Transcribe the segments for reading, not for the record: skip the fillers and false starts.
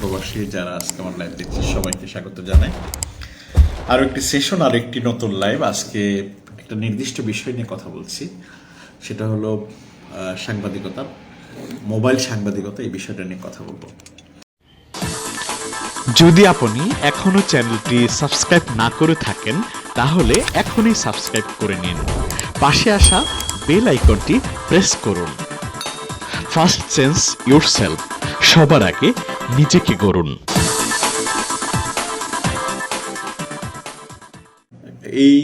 প্রবাসী যারা আজকে আমার লাইভ দেখছে সবাইকে স্বাগত জানাই। আরও একটি সেশন আর একটি নতুন লাইভ। আজকে একটা নির্দিষ্ট বিষয় নিয়ে কথা বলছি, সেটা হলো সাংবাদিকতা, মোবাইল সাংবাদিকতা। এই বিষয়টা নিয়ে কথা বলবো। যদি আপনি এখনো চ্যানেলটি সাবস্ক্রাইব না করে থাকেন তাহলে এখনই সাবস্ক্রাইব করে নিন, পাশে আসা বেল আইকনটি প্রেস করুন। ফার্স্ট চেঞ্জ ইয়োরসেলফ, সবার আগে নিজেকে গড়ুন। এই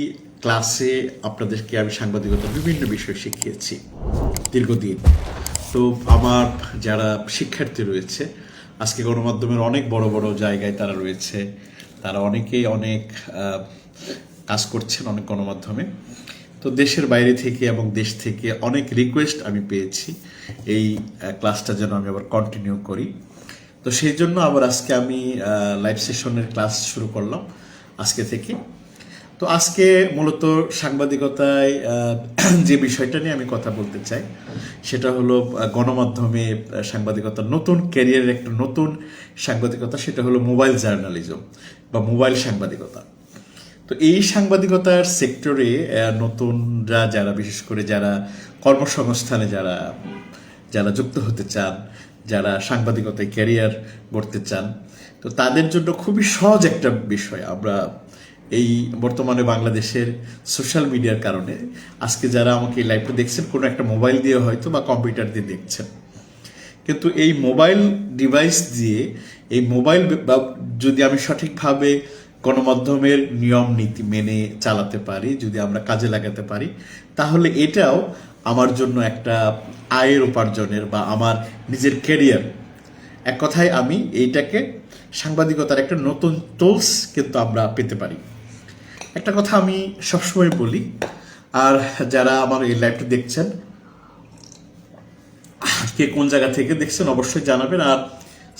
ক্লাসে আপনাদেরকে আমি সাংবাদিকতার বিভিন্ন বিষয় শিখিয়েছি দীর্ঘদিন। তো আমার যারা শিক্ষার্থী রয়েছে, আজকে গণমাধ্যমের অনেক বড় বড় জায়গায় তারা রয়েছে, তারা অনেকেই অনেক কাজ করছেন অনেক গণমাধ্যমে। তো দেশের বাইরে থেকে এবং দেশ থেকে অনেক রিকোয়েস্ট আমি পেয়েছি এই ক্লাসটা যেন আমি আবার কন্টিনিউ করি। তো সেই জন্য আবার আজকে আমি লাইভ সেশনের ক্লাস শুরু করলাম আজকে থেকে। তো আজকে মূলত সাংবাদিকতায় যে বিষয়টা নিয়ে আমি কথা বলতে চাই সেটা হলো গণমাধ্যমে সাংবাদিকতার নতুন ক্যারিয়ারের একটা নতুন সাংবাদিকতা, সেটা হলো মোবাইল জার্নালিজম বা মোবাইল সাংবাদিকতা। তো এই সাংবাদিকতার সেক্টরে নতুনরা যারা, বিশেষ করে যারা কর্মসংস্থানে যারা যুক্ত হতে চান, যারা সাংবাদিকতায় ক্যারিয়ার গড়তে চান, তো তাদের জন্য খুবই সহজ একটা বিষয়। আমরা এই বর্তমানে বাংলাদেশের সোশ্যাল মিডিয়ার কারণে আজকে যারা আমাকে এই লাইভটা দেখছেন, কোনো একটা মোবাইল দিয়ে হয়তো বা কম্পিউটার দিয়ে দেখছেন, কিন্তু এই মোবাইল ডিভাইস দিয়ে, এই মোবাইল যদি আমি সঠিকভাবে গণমাধ্যমের নিয়ম নীতি মেনে চালাতে পারি, যদি আমরা কাজে লাগাতে পারি, তাহলে এটাও আমার জন্য একটা আয়ের উপার্জনের বা আমার নিজের ক্যারিয়ার, এক কথায় আমি এইটাকে সাংবাদিকতার একটা নতুন টুলস কিন্তু আমরা পেতে পারি। একটা কথা আমি সবসময় বলি, আর যারা আমার এই লাইভটা দেখছেন, কে কোন জায়গা থেকে দেখছেন অবশ্যই জানাবেন, আর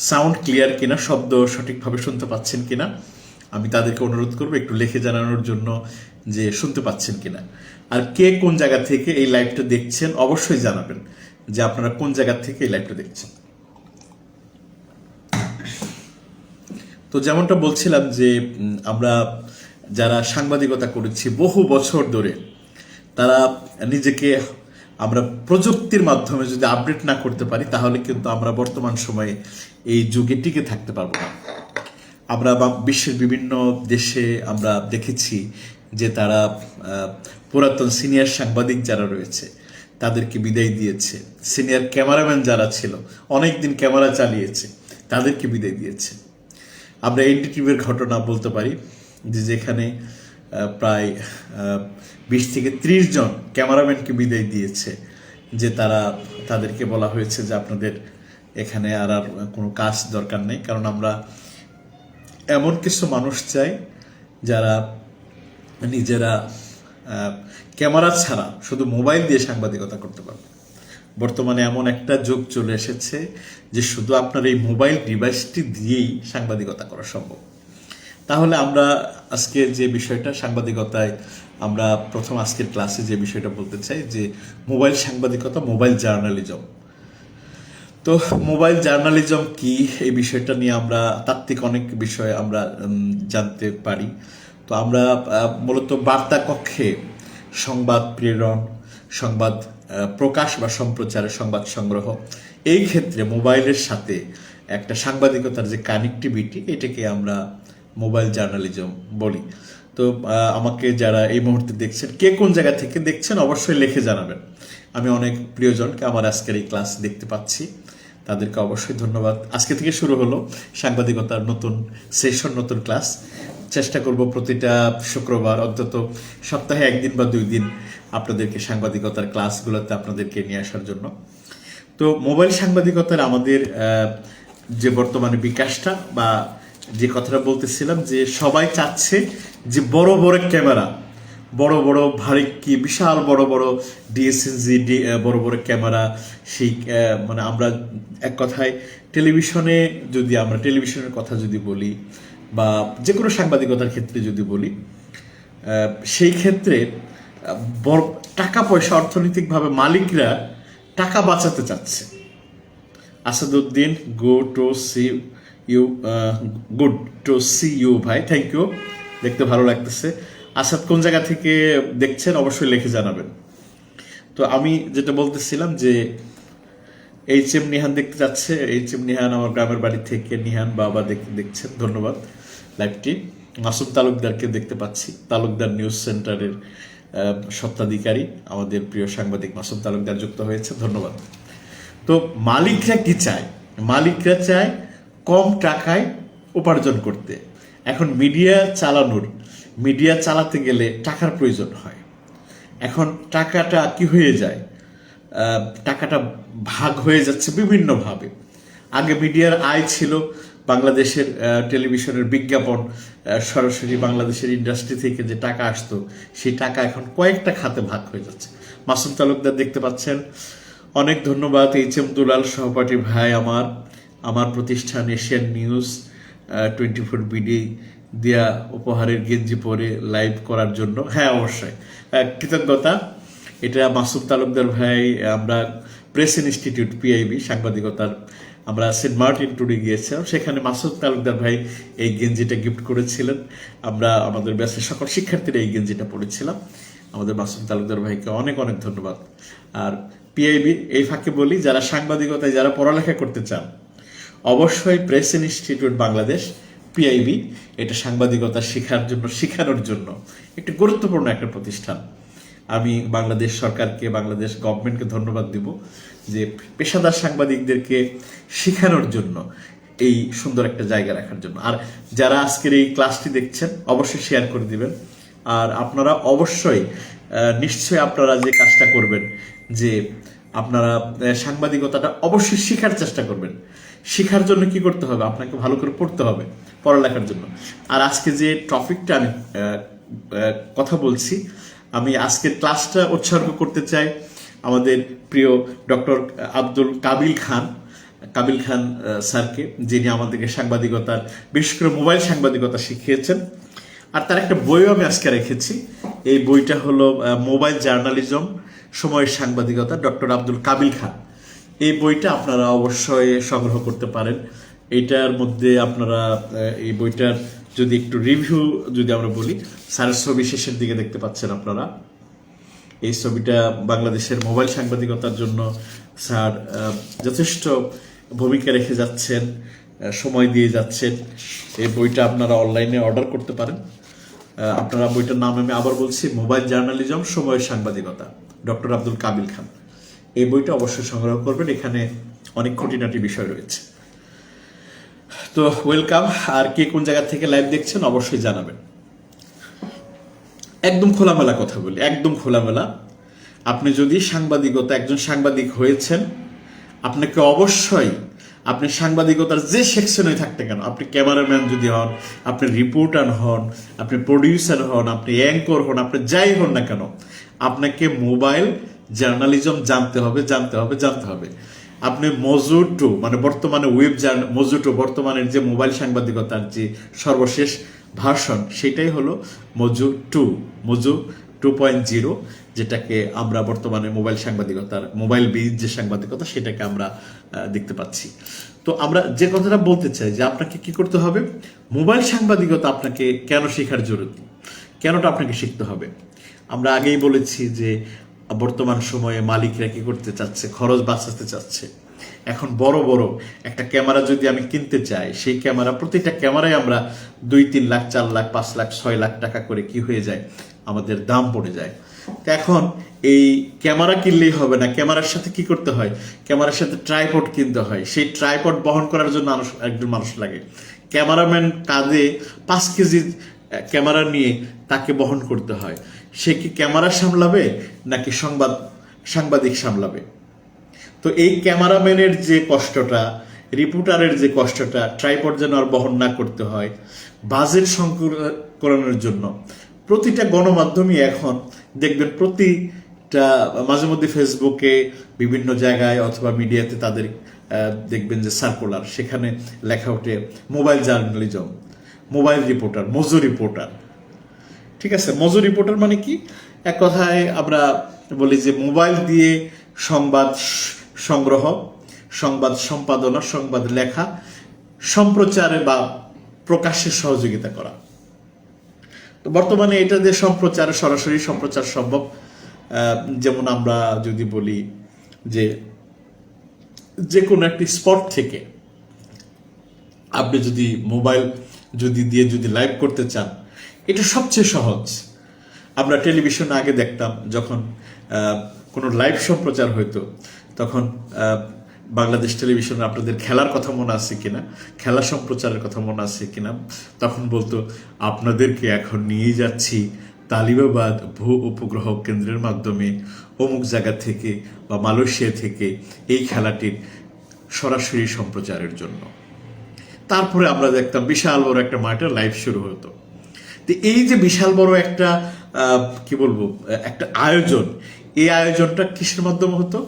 সাউন্ড ক্লিয়ার কিনা, শব্দ সঠিকভাবে শুনতে পাচ্ছেন কিনা আমি তাদেরকে অনুরোধ করবো একটু লিখে জানানোর জন্য যে শুনতে পাচ্ছেন কিনা। আর কে কোন জায়গা থেকে এই লাইভটা দেখছেন অবশ্যই জানাবেন যে আপনারা কোন জায়গা থেকে এই লাইভটা দেখছেন। তো যেমনটা বলছিলাম যে আমরা যারা সাংবাদিকতা করেছি বহু বছর ধরে, তারা নিজেকে আমরা প্রযুক্তির মাধ্যমে যদি আপডেট না করতে পারি, তাহলে কিন্তু আমরা বর্তমান সময়ে এই যুগে টিকে থাকতে পারবো না। আমরা বিশ্বের বিভিন্ন দেশে আমরা দেখেছি যে তারা পুরাতন সিনিয়র সাংবাদিক যারা রয়েছে তাদেরকে বিদায় দিয়েছে, সিনিয়র ক্যামেরাম্যান যারা ছিল অনেক দিন ক্যামেরা চালিয়েছে তাদেরকে বিদায় দিয়েছে। আমরা এনডিটিভির ঘটনা বলতে পারি যে যেখানে প্রায় 20 থেকে 30 জন ক্যামেরাম্যানকে বিদায় দিয়েছে, যে তাদেরকে বলা হয়েছে যে আপনাদের এখানে আর কোনো কাজ দরকার নেই, কারণ আমরা এমন কিছু মানুষ চাই যারা নিজেরা ক্যামেরা ছাড়া শুধু মোবাইল দিয়ে সাংবাদিকতা করতে পারবে। বর্তমানে এমন একটা যুগ চলে এসেছে যে শুধু আপনার এই মোবাইল ডিভাইসটি দিয়েই সাংবাদিকতা করা সম্ভব। তাহলে আমরা আজকে যে বিষয়টা সাংবাদিকতায়, আমরা প্রথম আজকের ক্লাসে যে বিষয়টা বলতে চাই যে মোবাইল সাংবাদিকতা, মোবাইল জার্নালিজম। তো মোবাইল জার্নালিজম কি, এই বিষয়টা নিয়ে আমরা তাত্ত্বিক অনেক বিষয় আমরা জানতে পারি। তো আমরা মূলত বার্তা কক্ষে সংবাদ প্রেরণ, সংবাদ প্রকাশ বা সম্প্রচারের সংবাদ সংগ্রহ, এই ক্ষেত্রে মোবাইলের সাথে একটা সাংবাদিকতার যে কানেক্টিভিটি, এটাকে আমরা মোবাইল জার্নালিজম বলি। তো আমাকে যারা এই মুহূর্তে দেখছেন, কে কোন জায়গা থেকে দেখছেন অবশ্যই লিখে জানাবেন। আমি অনেক প্রিয়জনকে আমার আজকের এই ক্লাস দেখতে পাচ্ছি, তাদেরকে অবশ্যই ধন্যবাদ। আজকে থেকে শুরু হলো সাংবাদিকতার নতুন সেশন, নতুন ক্লাস। চেষ্টা করব প্রতিটা শুক্রবার অন্তত সপ্তাহে 1 দিন বা 2 দিন আপনাদেরকে সাংবাদিকতার ক্লাসগুলোতে আপনাদেরকে নিয়ে আসার জন্য। তো মোবাইল সাংবাদিকতার আমাদের যে বর্তমানে বিকাশটা, বা যে কথাটা বলতেছিলাম যে সবাই চাচ্ছে যে বড় বড় ক্যামেরা, বড় বড় ভারী কি বিশাল বড় বড় ডিএসএলজি, বড় বড় ক্যামেরা, সেই মানে আমরা এক কথায় টেলিভিশনে, যদি আমরা টেলিভিশনের কথা যদি বলি বা যে কোনো সাংবাদিকতার ক্ষেত্রে যদি বলি, সেই ক্ষেত্রে বড় টাকা পয়সা, অর্থনৈতিকভাবে মালিকরা টাকা বাঁচাতে চাচ্ছে। Asaduddin, go to see you good to see you ভাই, থ্যাংক ইউ, দেখতে ভালো লাগতেছে। আসাদ কোন জায়গা থেকে দেখছেন অবশ্যই লিখে জানাবেন। তো আমি যেটা বলতেছিলাম যে এইচ.এম. নিহান দেখতে যাচ্ছে। এইচ.এম. নিহান আমার গ্রামের বাড়ি থেকে নিহান বাবা দেখছেন, ধন্যবাদ লাইভটি। মাসুম তালুকদারকে দেখতে পাচ্ছি, তালুকদার নিউজ সেন্টারের স্বত্বাধিকারী আমাদের প্রিয় সাংবাদিক মাসুম তালুকদার যুক্ত হয়েছে, ধন্যবাদ। তো মালিকরা কি চায়? মালিকরা চায় কম টাকায় উপার্জন করতে। এখন মিডিয়া চালাতে গেলে টাকার প্রয়োজন হয়। এখন টাকাটা কি হয়ে যায়, টাকাটা ভাগ হয়ে যাচ্ছে বিভিন্নভাবে। আগে মিডিয়ার আয় ছিল বাংলাদেশের টেলিভিশনের বিজ্ঞাপন, সরাসরি বাংলাদেশের ইন্ডাস্ট্রি থেকে যে টাকা আসতো সেই টাকা এখন কয়েকটা খাতে ভাগ হয়ে যাচ্ছে। মাসুম তালুকদার দেখতে পাচ্ছেন, অনেক ধন্যবাদ। এইচ.এম. দুলাল সহপাঠী ভাই আমার প্রতিষ্ঠান এশিয়ান নিউজ 24 বিডি দেয়া উপহারের গেঞ্জি পরে লাইভ করার জন্য। হ্যাঁ, অবশ্যই কৃতজ্ঞতা। এটা মাসুম তালুকদার ভাই, আমরা প্রেস ইনস্টিটিউট পিআইবি সাংবাদিকতার আমরা সেন্ট মার্টিন ট্যুরে গিয়েছিলাম, সেখানে মাসুম তালুকদার ভাই এই গেঞ্জিটা গিফট করেছিলেন। আমরা আমাদের ব্যাচের সকল শিক্ষার্থীরা এই গেঞ্জিটা পরেছিলাম। আমাদের মাসুম তালুকদার ভাইকে অনেক অনেক ধন্যবাদ। আর পিআইবি, এই ফাঁকে বলি, যারা সাংবাদিকতায় যারা পড়ালেখা করতে চান অবশ্যই প্রেস ইনস্টিটিউট বাংলাদেশ পিআইবি, এটা সাংবাদিকতা শেখানোর জন্য একটি গুরুত্বপূর্ণ একটা প্রতিষ্ঠান। আমি বাংলাদেশ সরকারকে, বাংলাদেশ গভর্নমেন্টকে ধন্যবাদ দিব যে পেশাদার সাংবাদিকদেরকে শেখানোর জন্য এই সুন্দর একটা জায়গা রাখার জন্য। আর যারা আজকের এই ক্লাসটি দেখছেন অবশ্যই শেয়ার করে দিবেন। আর আপনারা অবশ্যই নিশ্চয়ই আপনারা যে কাজটা করবেন যে আপনারা সাংবাদিকতাটা অবশ্যই শেখার চেষ্টা করবেন। শেখার জন্য কি করতে হবে? আপনাকে ভালো করে পড়তে হবে পড়ালেখার জন্য। আর আজকে যে টপিকটা আমি কথা বলছি, আমি আজকের ক্লাসটা উৎসর্গ করতে চাই আমাদের প্রিয় ডক্টর আব্দুল কাবিল খান স্যারকে, যিনি আমাদেরকে সাংবাদিকতার, বিশেষ করে মোবাইল সাংবাদিকতা শিখিয়েছেন। আর তার একটা বইও আমি আজকে রেখেছি। এই বইটা হলো মোবাইল জার্নালিজম, সময়ের সাংবাদিকতা, ডক্টর আব্দুল কাবিল খান। এই বইটা আপনারা অবশ্যই সংগ্রহ করতে পারেন। এইটার মধ্যে আপনারা এই বইটার যদি একটু রিভিউ যদি আমরা বলি, স্যারের ছবি শেষের দিকে দেখতে পাচ্ছেন আপনারা। এই ছবিটা বাংলাদেশের মোবাইল সাংবাদিকতার জন্য স্যার যথেষ্ট ভূমিকা রেখে যাচ্ছেন, সময় দিয়ে যাচ্ছেন। এই বইটা আপনারা অনলাইনে অর্ডার করতে পারেন। আপনারা বইটার নাম আমি আবার বলছি, মোবাইল জার্নালিজম, সময়ের সাংবাদিকতা, ডক্টর আব্দুল কাবিল খান। এই বইটা অবশ্যই সংগ্রহ করবেন, এখানে অনেক খুঁটিনাটি বিষয় রয়েছে। তো ওয়েলকাম। আর কে কোন জায়গা থেকে লাইভ দেখছেন অবশ্যই জানাবেন। একদম খোলামেলা কথা বলি, একদম খোলামেলা। আপনি যদি একজন সাংবাদিক হয়েছেন, আপনাকে অবশ্যই আপনি সাংবাদিকতার যে সেকশনে থাকতে কেন, আপনি ক্যামেরাম্যান যদি হন, আপনি রিপোর্টার হন, আপনি প্রডিউসার হন, আপনি অ্যাঙ্কর হন, আপনি যাই হন না কেন, আপনাকে মোবাইল জার্নালিজম জানতে হবে। আপনি মজুটো, মানে বর্তমানে মজুটো, বর্তমানের যে মোবাইল সাংবাদিকতার যে সর্বশেষ ভার্সন, সেটাই হলো মজু 2.0, যেটাকে আমরা বর্তমানে মোবাইল বেজ যে সাংবাদিকতা, সেটাকে আমরা দেখতে পাচ্ছি। তো আমরা যে কথাটা বলতে চাই যে আপনাকে কি করতে হবে, মোবাইল সাংবাদিকতা আপনাকে কেন শেখার জরুরি, কেনটা আপনাকে শিখতে হবে। আমরা আগেই বলেছি যে বর্তমান সময়ে মালিকরা কি করতে চাচ্ছে, খরচ বাঁচাতে চাচ্ছে। এখন বড় একটা ক্যামেরা যদি আমি কিনতে চাই, সেই ক্যামেরা, প্রতিটা ক্যামেরায় আমরা 2-3 লাখ, 4 লাখ, 5 লাখ, 6 লাখ টাকা করে কি হয়ে যায়, আমাদের দাম পড়ে যায়। এখন এই ক্যামেরা কিনলেই হবে না, ক্যামেরার সাথে কি করতে হয়, ক্যামেরার সাথে ট্রাইপড কিনতে হয়। সেই ট্রাইপড বহন করার জন্য একজন মানুষ লাগে। ক্যামেরাম্যান কাঁধে 5 কেজি ক্যামেরা নিয়ে তাকে বহন করতে হয়। সে কি ক্যামেরা সামলাবে নাকি সাংবাদিক সামলাবে? তো এই ক্যামেরাম্যানের যে কষ্টটা, রিপোর্টারের যে কষ্টটা, ট্রাইপড যেন আর বহন না করতে হয়, বাজেট সংকলনের জন্য প্রতিটা গণমাধ্যমে এখন দেখবেন, প্রতিটা মাঝে মধ্যে ফেসবুকে, বিভিন্ন জায়গায় অথবা মিডিয়াতে তাদের দেখবেন যে সার্কুলার, সেখানে লেখা ওঠে mobile journalism, mobile reporter, mojo reporter. ঠিক আছে, মজু রিপোর্টার মানে কি? এক কথায় আমরা বলি যে মোবাইল দিয়ে সংবাদ সংগ্রহ, সংবাদ সম্পাদনা, সংবাদ লেখা, সম্প্রচারে বা প্রকাশ্যে সহযোগিতা করা। তো বর্তমানে এটা দিয়ে সম্প্রচারে সরাসরি সম্প্রচার সম্ভব। যেমন আমরা যদি বলি যে কোনো একটি স্পট থেকে আপনি যদি মোবাইল দিয়ে যদি লাইভ করতে চান, এটা সবচেয়ে সহজ। আমরা টেলিভিশনে আগে দেখতাম যখন কোনো লাইভ সম্প্রচার হইতো, তখন বাংলাদেশ টেলিভিশনে আপনাদের খেলার কথা মনে আছে কিনা, খেলা সম্প্রচারের কথা মনে আছে কিনা, তখন বলতো আপনাদেরকে এখন নিয়ে যাচ্ছি তালিবাবাদ ভূ উপগ্রহ কেন্দ্রের মাধ্যমে অমুক জায়গা থেকে বা মালয়েশিয়া থেকে এই খেলাটির সরাসরি সম্প্রচারের জন্য। তারপরে আমরা দেখতাম বিশাল বড় একটা মাঠে লাইভ শুরু হতো। তো এই যে বিশাল বড় একটা কি বলবো একটা আয়োজন, এই আয়োজনটা কিসের মাধ্যমে হতো?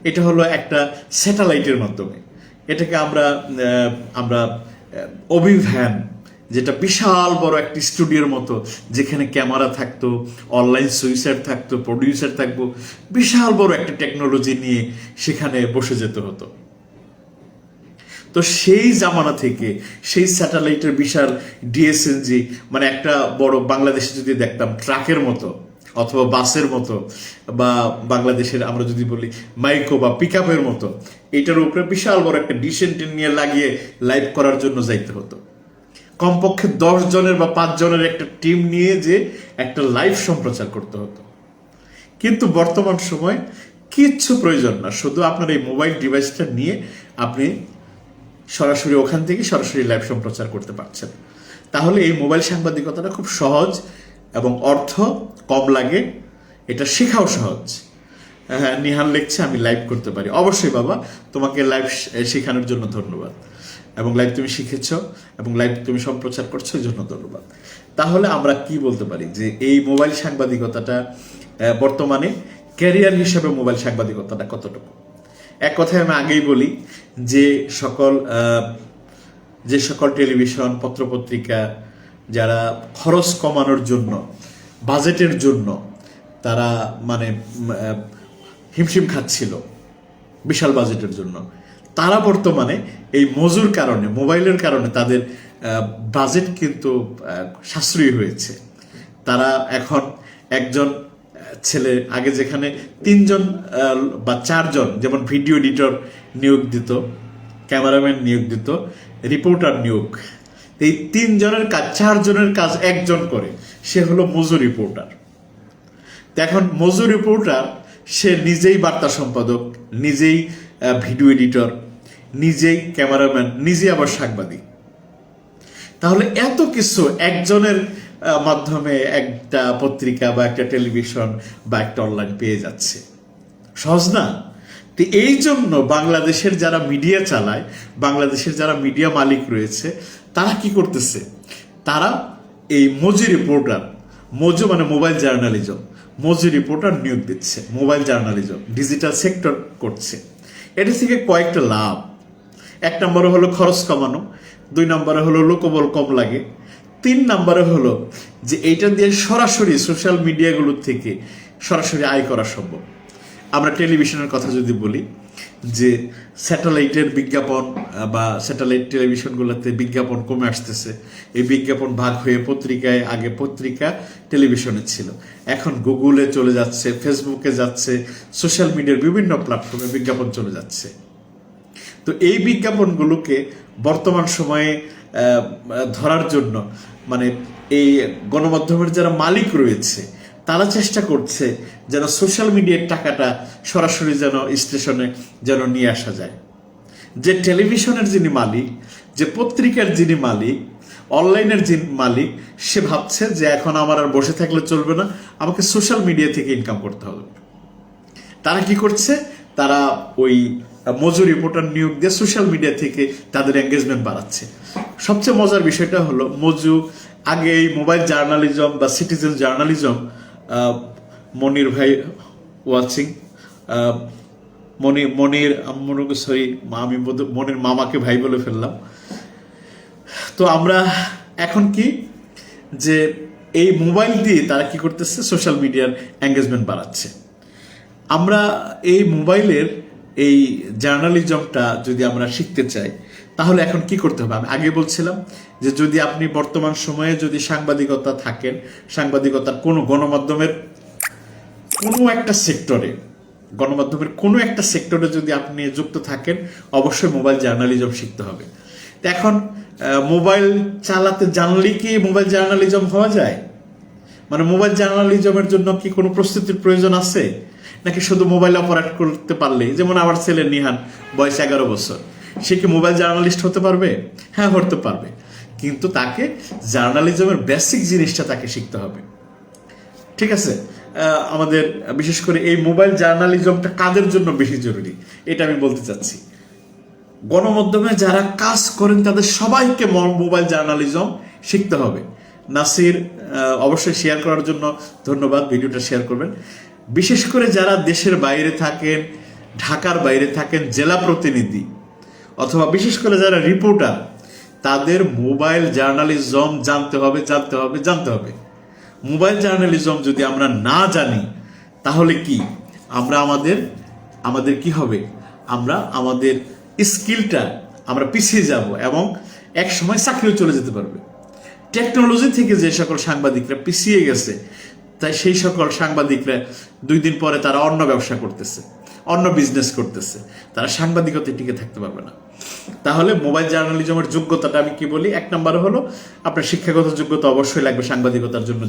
এটা হলো একটা স্যাটেলাইটের মাধ্যমে। এটাকে আমরা অভিভ্যান, যেটা বিশাল বড় একটি স্টুডিওর মতো, যেখানে ক্যামেরা থাকতো, অনলাইন সুইচার থাকতো, প্রডিউসার থাকবো, বিশাল বড় একটা টেকনোলজি নিয়ে সেখানে বসে যেতে হতো। তো সেই জামানা থেকে সেই স্যাটেলাইটের বিশাল ডিএসএনজি, মানে একটা বড় বাংলাদেশে যদি দেখতাম ট্রাকের মতো অথবা বাসের মতো, বা বাংলাদেশের আমরা যদি বলি মাইক্রো বা পিক আপের মতো, এটার উপরে বিশাল বড় একটা ডিশ নিয়ে লাগিয়ে লাইভ করার জন্য যাইতে হতো। কমপক্ষে 10 জনের বা 5 জনের একটা টিম নিয়ে যে একটা লাইভ সম্প্রচার করতে হতো। কিন্তু বর্তমান সময় কিচ্ছু প্রয়োজন না, শুধু আপনার এই মোবাইল ডিভাইসটা নিয়ে আপনি সরাসরি ওখান থেকে সরাসরি লাইভ সম্প্রচার করতে পারছেন। তাহলে এই মোবাইল সাংবাদিকতাটা খুব সহজ এবং অর্থ কম লাগে, এটা শেখাও সহজ। হ্যাঁ, নিহান লিখছে আমি লাইভ করতে পারি। অবশ্যই বাবা, তোমাকে লাইভ শেখানোর জন্য ধন্যবাদ, এবং লাইভ তুমি শিখেছ এবং লাইভ তুমি সম্প্রচার করছো, এই জন্য ধন্যবাদ। তাহলে আমরা কি বলতে পারি যে এই মোবাইল সাংবাদিকতাটা বর্তমানে ক্যারিয়ার হিসেবে মোবাইল সাংবাদিকতাটা কতটুকু? এক কথায় আমি আগেই বলি যে সকল টেলিভিশন পত্রপত্রিকা যারা খরচ কমানোর জন্য, বাজেটের জন্য তারা মানে হিমশিম খাচ্ছিল বিশাল বাজেটের জন্য, তারা বর্তমানে এই মজুর কারণে, মোবাইলের কারণে তাদের বাজেট কিন্তু সাশ্রয়ী হয়েছে। তারা এখন একজন ছেলে, আগে যেখানে 3 জন বা 4 জন যেমন ভিডিও এডিটর নিয়োগ দিত, ক্যামেরাম্যান নিয়োগ দিত, রিপোর্টার নিয়োগ, এই 3 জনের কাজ 4 জনের কাজ একজন করে, সে হলো মজুর রিপোর্টার। এখন মজুর রিপোর্টার সে নিজেই বার্তা সম্পাদক, নিজেই ভিডিও এডিটর, নিজেই ক্যামেরাম্যান, নিজেই আবার সাংবাদিক। তাহলে এত কিছু একজনের মাধ্যমে একটা পত্রিকা বা একটা টেলিভিশন বা একটা অনলাইন পেয়ে যাচ্ছে, সহজ না? তো এই জন্য বাংলাদেশের যারা মিডিয়া চালায়, বাংলাদেশের যারা মিডিয়া মালিক রয়েছে, তারা কি করতেছে? তারা এই মজুর রিপোর্টার, মজু মানে মোবাইল জার্নালিজম, মজুর রিপোর্টার নিয়োগ দিচ্ছে, মোবাইল জার্নালিজম ডিজিটাল সেক্টর করছে। এটা থেকে কয়েকটা লাভ। 1 নম্বরে হলো খরচ কমানো, 2 নম্বরে হলো লোকবল কম লাগে, 3 নম্বরে হলো যে এইটা দিয়ে সরাসরি সোশ্যাল মিডিয়াগুলোর থেকে সরাসরি আয় করা সম্ভব। আমরা টেলিভিশনের কথা যদি বলি, যে স্যাটেলাইটের বিজ্ঞাপন বা স্যাটেলাইট টেলিভিশনগুলোতে বিজ্ঞাপন কমে আসতেছে। এই বিজ্ঞাপন ভাগ হয়ে পত্রিকায়, আগে পত্রিকা টেলিভিশনে ছিল, এখন গুগলে চলে যাচ্ছে, ফেসবুকে যাচ্ছে, সোশ্যাল মিডিয়ার বিভিন্ন প্ল্যাটফর্মে বিজ্ঞাপন চলে যাচ্ছে। তো এই বিজ্ঞাপনগুলোকে বর্তমান সময়ে ধরার জন্য মানে এই গণমাধ্যমের যারা মালিক রয়েছে, তারা চেষ্টা করছে যেন সোশ্যাল মিডিয়ার টাকাটা সরাসরি যেন স্টেশনে যেন নিয়ে আসা যায়। যে টেলিভিশনের যিনি মালিক, যে পত্রিকার যিনি মালিক, অনলাইনের যিনি মালিক, সে ভাবছে যে এখন আমার আর বসে থাকলে চলবে না, আমাকে সোশ্যাল মিডিয়া থেকে ইনকাম করতে হবে। তারা কি করছে? তারা ওই মজুর রিপোর্টার নিয়োগ দিয়ে সোশ্যাল মিডিয়া থেকে তাদের এঙ্গেজমেন্ট বাড়াচ্ছে। সবচেয়ে মজার বিষয়টা হলো, মজু আগে এই মোবাইল জার্নালিজম বা সিটিজেন জার্নালিজম, মনির ভাই ওয়াচিং, মনির সরি আমি মনির মামাকে ভাই বলে ফেললাম। তো আমরা এখন কি যে এই মোবাইল দিয়ে তারা কি করতেছে? সোশ্যাল মিডিয়ার এঙ্গেজমেন্ট বাড়াচ্ছে। আমরা এই মোবাইলের এই জার্নালিজমটা যদি আমরা শিখতে চাই, তাহলে এখন কি করতে হবে? আমি আগে বলছিলাম যে যদি আপনি বর্তমান সময়ে যদি সাংবাদিকতা থাকেন, সাংবাদিকতার কোনো গণমাধ্যমের কোনো একটা সেক্টরে, গণমাধ্যমের কোনো একটা সেক্টরে যদি আপনি যুক্ত থাকেন, অবশ্যই মোবাইল জার্নালিজম শিখতে হবে। তো এখন মোবাইল চালাতে জানলেই কি মোবাইল জার্নালিজম হওয়া যায়? মানে মোবাইল জার্নালিজমের জন্য কি কোনো প্রস্তুতির প্রয়োজন আছে, নাকি শুধু মোবাইল অপারেট করতে পারলে, যেমন আমার ছেলে নিহান, বয়স 11 বছর, সে কি মোবাইল জার্নালিস্ট হতে পারবে? হ্যাঁ, হতে পারবে, কিন্তু তাকে জার্নালিজমের বেসিক জিনিসটা তাকে শিখতে হবে। ঠিক আছে? আমাদের বিশেষ করে এই মোবাইল জার্নালিজমটা কাদের জন্য বেশি জরুরি এটা আমি বলতে চাচ্ছি। গণমাধ্যমে যারা কাজ করেন তাদের সবাইকে মোবাইল জার্নালিজম শিখতে হবে। নাসির, অবশ্যই শেয়ার করার জন্য ধন্যবাদ, ভিডিওটা শেয়ার করবেন। বিশেষ করে যারা দেশের বাইরে থাকেন, ঢাকার বাইরে থাকেন, জেলা প্রতিনিধি অথবা বিশেষ করে যারা রিপোর্টার, তাদের মোবাইল জার্নালিজম জানতে হবে। মোবাইল জার্নালিজম যদি আমরা না জানি তাহলে কি আমরা আমাদের কি হবে? আমরা আমাদের স্কিলটা আমরা পিছিয়ে যাব এবং এক সময় চাকরিও চলে যেতে পারবে। টেকনোলজি থেকে যে সকল সাংবাদিকরা পিছিয়ে গেছে, তাই সেই সকল সাংবাদিকরা 2 দিন পরে তারা অন্য ব্যবসা করতেছে, অন্য বিজনেস করতেছে, তারা সাংবাদিকতায় টিকে থাকতে পারবে না। তাহলে মোবাইল জার্নালিজমের যোগ্যতাটা আমি কি বলি, 1 নম্বর হলো আপনার শিক্ষাগত যোগ্যতা অবশ্যই লাগবে সাংবাদিকতার জন্য,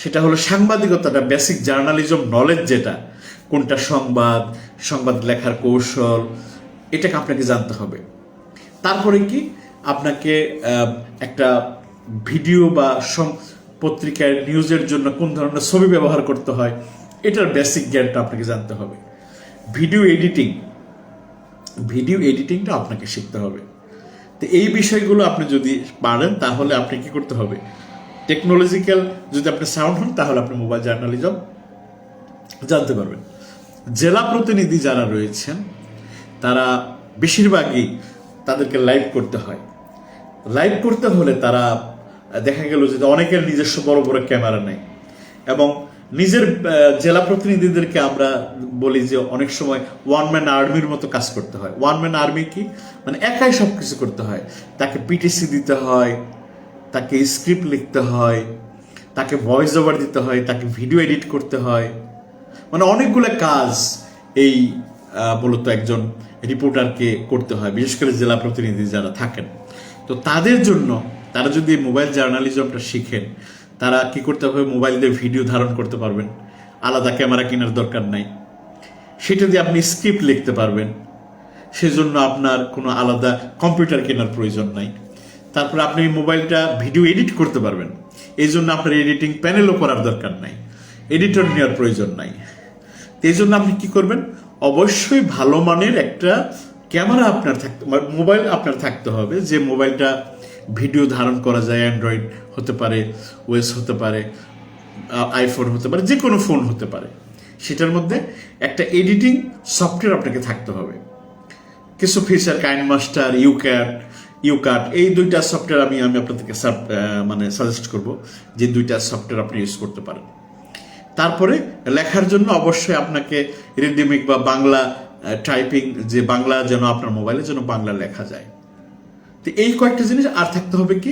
সেটা হলো সাংবাদিকতাটা বেসিক জার্নালিজম নলেজ, যেটা কোনটা সংবাদ লেখার কৌশল, এটাকে আপনাকে জানতে হবে। তারপরে কি আপনাকে একটা ভিডিও বা পত্রিকায় নিউজের জন্য কোন ধরনের ছবি ব্যবহার করতে হয়, এটার বেসিক জ্ঞানটা আপনাকে জানতে হবে। ভিডিও এডিটিংটা আপনাকে শিখতে হবে। তো এই বিষয়গুলো আপনি যদি পারেন তাহলে আপনি কি করতে হবে, টেকনোলজিক্যাল যদি আপনি সাউন্ড হন তাহলে আপনি মোবাইল জার্নালিজম জানতে পারবেন। জেলা প্রতিনিধি যারা রয়েছেন তারা বেশিরভাগই তাদেরকে লাইভ করতে হয়। লাইভ করতে হলে তারা দেখা গেল যে অনেকের নিজস্ব বড় বড় ক্যামেরা নেই, এবং নিজের জেলা প্রতিনিধিদেরকে আমরা বলি যে অনেক সময় ওয়ান ম্যান আর্মির মতো কাজ করতে হয়। ওয়ান ম্যান আর্মি কি, মানে একাই সবকিছু করতে হয়। তাকে পিটিসি দিতে হয়, তাকে স্ক্রিপ্ট লিখতে হয়, তাকে ভয়েস ওভার দিতে হয়, তাকে ভিডিও এডিট করতে হয়, মানে অনেকগুলো কাজ এই মূলত একজন রিপোর্টারকে করতে হয়, বিশেষ করে জেলা প্রতিনিধি যারা থাকেন। তো তাদের জন্য তারা যদি মোবাইল জার্নালিজমটা শিখেন, তারা কি করতে হবে, মোবাইল দিয়ে ভিডিও ধারণ করতে পারবেন, আলাদা ক্যামেরা কেনার দরকার নাই। সেটা দিয়ে আপনি স্ক্রিপ্ট লিখতে পারবেন, সেজন্য আপনার কোনো আলাদা কম্পিউটার কেনার প্রয়োজন নাই। তারপর আপনি মোবাইলটা ভিডিও এডিট করতে পারবেন, এই জন্য আপনার এডিটিং প্যানেলও করার দরকার নাই, এডিটর নেওয়ার প্রয়োজন নাই। এই জন্য আপনি কি করবেন, অবশ্যই ভালো মানের একটা ক্যামেরা আপনার মোবাইল আপনার থাকতে হবে, যে মোবাইলটা ভিডিও ধারণ করা যায়। অ্যান্ড্রয়েড হতে পারে, ওয়েস হতে পারে, আইফোন হতে পারে, যে কোনো ফোন হতে পারে। সেটার মধ্যে একটা এডিটিং সফটওয়্যার আপনাকে থাকতে হবে। কিছু ফিচার, কাইনমাস্টার, ইউকাট, এই 2টা সফটওয়্যার আমি আপনাদেরকে সাজেস্ট করব, যে 2টা সফটওয়্যার আপনি ইউজ করতে পারেন। তারপরে লেখার জন্য অবশ্যই আপনাকে রেডিমিক বা বাংলা টাইপিং, যে বাংলা যেন আপনার মোবাইলে যেন বাংলা লেখা যায়। তো এই কয়েকটা জিনিস। আর থাকতে হবে কি,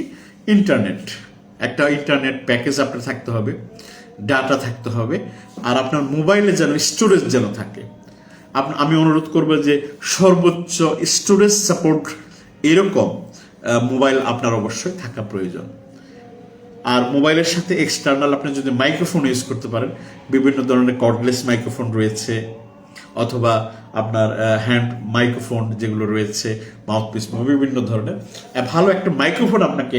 একটা ইন্টারনেট প্যাকেজ আপনার থাকতে হবে, ডাটা থাকতে হবে, আর আপনার মোবাইলে যেন স্টোরেজ যেন থাকে। আমি অনুরোধ করবো যে সর্বোচ্চ স্টোরেজ সাপোর্ট এরকম মোবাইল আপনার অবশ্যই থাকা প্রয়োজন। আর মোবাইলের সাথে এক্সটার্নাল আপনি যদি মাইক্রোফোন ইউজ করতে পারেন, বিভিন্ন ধরনের কর্ডলেস মাইক্রোফোন রয়েছে, অথবা আপনার হ্যান্ড মাইক্রোফোন যেগুলো রয়েছে, মাউথপিস, বিভিন্ন ধরনের ভালো একটা মাইক্রোফোন আপনাকে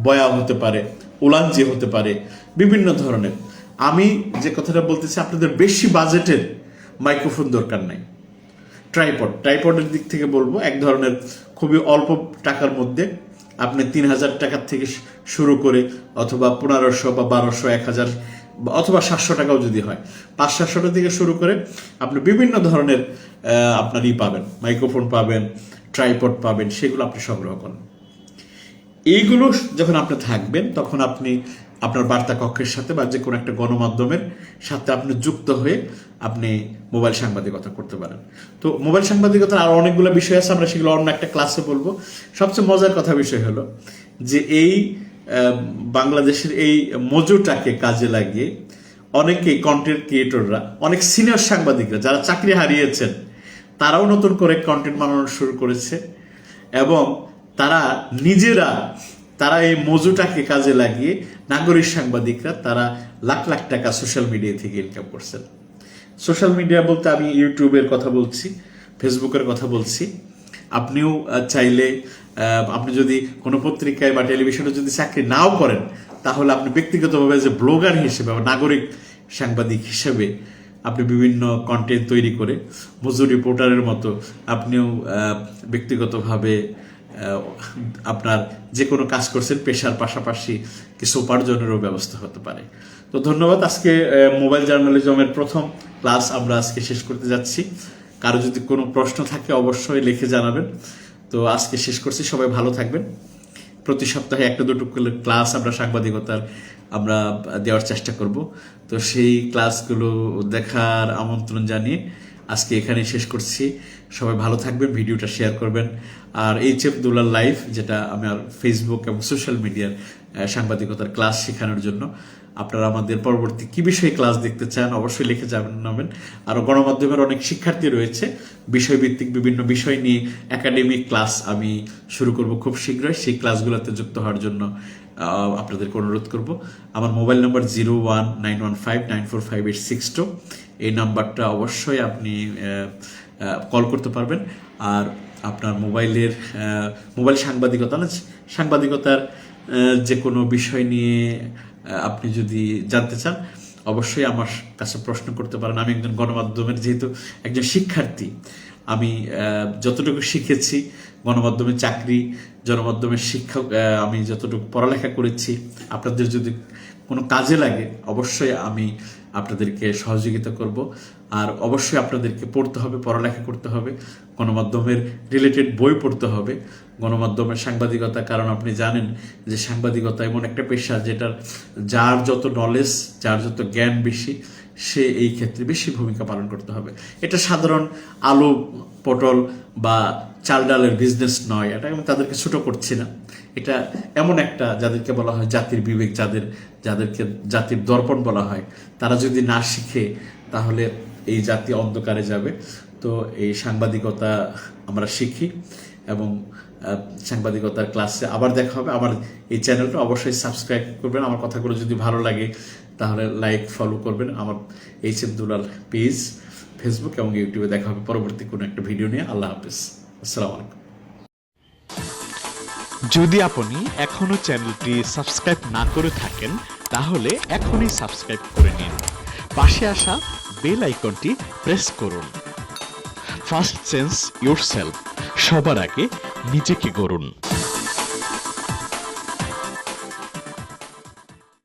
বয়া হতে পারে, উলানজি হতে পারে, বিভিন্ন ধরনের। আমি যে কথাটা বলতেছি, আপনাদের বেশি বাজেটের মাইক্রোফোন দরকার নাই। ট্রাইপডের দিক থেকে বলবো, এক ধরনের খুবই অল্প টাকার মধ্যে আপনি 3000 টাকার থেকে শুরু করে, অথবা 1500 বা 1200, 1000 অথবা 700 টাকাও যদি হয়, 500-700 টাকা থেকে শুরু করে আপনি বিভিন্ন ধরনের আপনার পাবেন, মাইক্রোফোন পাবেন, ট্রাইপড পাবেন, সেগুলো আপনি সংগ্রহ করেন। এইগুলো যখন আপনি থাকবেন, তখন আপনি আপনার বার্তা কক্ষের সাথে বা যে কোনো একটা গণমাধ্যমের সাথে আপনি যুক্ত হয়ে আপনি মোবাইল সাংবাদিকতা করতে পারেন। তো মোবাইল সাংবাদিকতার আরো অনেকগুলো বিষয় আছে, আমরা সেগুলো অন্য একটা ক্লাসে বলবো। সবচেয়ে মজার কথা বিষয় হলো যে এই বাংলাদেশের এই মজুটাকে কাজে লাগিয়ে অনেকেই কন্টেন্ট ক্রিয়েটররা, অনেক সিনিয়র সাংবাদিকরা যারা চাকরি হারিয়েছেন, তারাও নতুন করে কন্টেন্ট বানানো শুরু করেছে এবং তারা নিজেরা এই মজুটাকে কাজে লাগিয়ে নাগরিক সাংবাদিকরা তারা লাখ লাখ টাকা সোশ্যাল মিডিয়া থেকে ইনকাম করছেন। সোশ্যাল মিডিয়া বলতে আমি ইউটিউবের কথা বলছি, ফেসবুকের কথা বলছি। আপনিও চাইলে আপনি যদি কোনো পত্রিকায় বা টেলিভিশনে যদি চাকরি নাও করেন, তাহলে আপনি ব্যক্তিগতভাবে যে ব্লগার হিসেবে বা নাগরিক সাংবাদিক হিসেবে আপনি বিভিন্ন কন্টেন্ট তৈরি করে মজুর রিপোর্টারের মতো আপনিও ব্যক্তিগতভাবে আপনার যে কোনো কাজ করছেন পেশার পাশাপাশি কিছু উপার্জনেরও ব্যবস্থা হতে পারে। তো ধন্যবাদ। আজকে মোবাইল জার্নালিজমের প্রথম ক্লাস আমরা আজকে শেষ করতে যাচ্ছি। কারো যদি কোনো প্রশ্ন থাকে অবশ্যই লিখে জানাবেন। তো আজকে শেষ করছি, সবাই ভালো থাকবেন। প্রতি সপ্তাহে একটা দুটো ক্লাস আমরা সাংবাদিকতার আমরা দেওয়ার চেষ্টা করব। তো সেই ক্লাসগুলো দেখার আমন্ত্রণ জানিয়ে আজকে এখানেই শেষ করছি। সবাই ভালো থাকবেন, ভিডিওটা শেয়ার করবেন। আর এইচএফ দুলাল লাইভ, যেটা আমার ফেসবুক এবং সোশ্যাল মিডিয়ার সাংবাদিকতার ক্লাস শেখানোর জন্য, আপনারা আমাদের পরবর্তী কি বিষয়ে ক্লাস দেখতে চান অবশ্যই লিখে জানাবেন। আরও গণমাধ্যমের অনেক শিক্ষার্থী রয়েছে, বিষয়ভিত্তিক বিভিন্ন বিষয় নিয়ে একাডেমিক ক্লাস আমি শুরু করব খুব শীঘ্রই। সেই ক্লাসগুলোতে যুক্ত হওয়ার জন্য আপনাদেরকে অনুরোধ করব। আমার মোবাইল নাম্বার 0191594586 এই নাম্বারটা অবশ্যই আপনি কল করতে পারবেন। আর আপনার মোবাইল সাংবাদিকতার যে কোনো বিষয় নিয়ে আপনি যদি জানতে চান অবশ্যই আমার কাছে প্রশ্ন করতে পারেন। আমি একজন গণমাধ্যমের যেহেতু একজন শিক্ষার্থী, আমি যতটুকু শিখেছি গণমাধ্যমের চাকরি, গণমাধ্যমের শিক্ষক, আমি যতটুকু পড়ালেখা করেছি, আপনাদের যদি কোনো কাজে লাগে অবশ্যই আমি আপনাদেরকে সহযোগিতা করব। আর অবশ্যই আপনাদেরকে পড়তে হবে, পড়ালেখা করতে হবে, গণমাধ্যমের রিলেটেড বই পড়তে হবে, গণমাধ্যমের সাংবাদিকতা। কারণ আপনি জানেন যে সাংবাদিকতা এমন একটা পেশা যার যত নলেজ, যার যত জ্ঞান বেশি, সে এই ক্ষেত্রে বেশি ভূমিকা পালন করতে হবে। এটা সাধারণ আলু পটল বা চাল ডালের বিজনেস নয়, এটা আমি তাদেরকে ছোট করছি না। এটা এমন একটা যাদেরকে বলা হয় জাতির বিবেক, যাদেরকে জাতির দর্পণ বলা হয়, তারা যদি না শিখে তাহলে এই জাতি অন্ধকারে যাবে। তো এই সাংবাদিকতা আমরা শিখি এবং সাংবাদিকতার ক্লাসে আবার দেখা হবে। আমার এই চ্যানেলটা অবশ্যই সাবস্ক্রাইব করবেন। আমার কথাগুলো যদি ভালো লাগে তাহলে লাইক ফলো করবেন। আমার এইচএফ দুলাল পেজ ফেসবুক এবং ইউটিউবে দেখা হবে পরবর্তী কোনো একটা ভিডিও নিয়ে। আল্লাহ হাফিজ, আসসালামু আলাইকুম। যদি আপনি এখনো চ্যানেলটি সাবস্ক্রাইব না করে থাকেন তাহলে এখনই সাবস্ক্রাইব করে নিন। পাশে আসা বেল আইকনটি প্রেস করুন। ফার্স্ট চেঞ্জ ইয়োরসেলফ, সবার আগে নিজেকে গড়ুন।